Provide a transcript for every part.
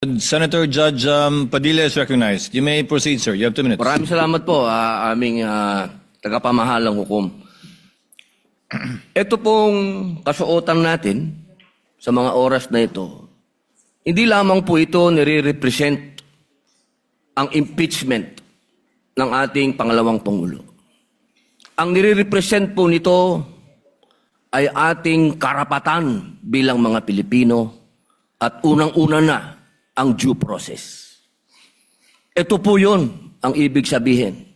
Senator Judge Padilla is recognized. You may proceed, sir. You have 2 minutes. Maraming salamat po, aming tagapamahalang hukom. Ito pong kasuotan natin sa mga oras na ito, hindi lamang po ito nire-represent ang impeachment ng ating pangalawang Pangulo. Ang nire-represent po nito ay ating karapatan bilang mga Pilipino at unang-una na ang due process. Ito po yun ang ibig sabihin.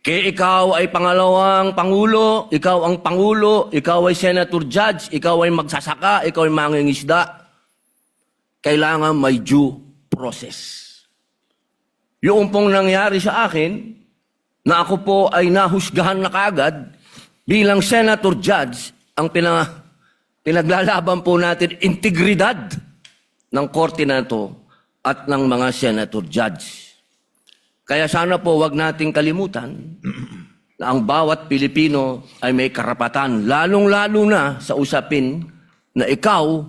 Kaya ikaw ay pangalawang Pangulo, ikaw ang Pangulo, ikaw ay Senator Judge, ikaw ay magsasaka, ikaw ay mangingisda, kailangan may due process. Yung pong nangyari sa akin, na ako po ay nahusgahan na kaagad bilang Senator Judge, ang pinaglalaban po natin, integridad ng korte na ito at ng mga Senator Judge. Kaya sana po wag nating kalimutan na ang bawat Pilipino ay may karapatan, lalong-lalo na sa usapin na ikaw,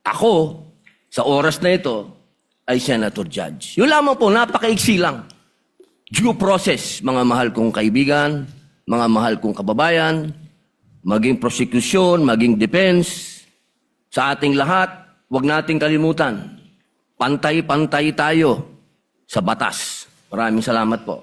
ako, sa oras na ito, ay Senator Judge. Yun lamang po, napakaiksi lang. Due process, mga mahal kong kaibigan, mga mahal kong kababayan, maging prosecution, maging defense, sa ating lahat, wag nating kalimutan. Pantay-pantay tayo sa batas. Maraming salamat po.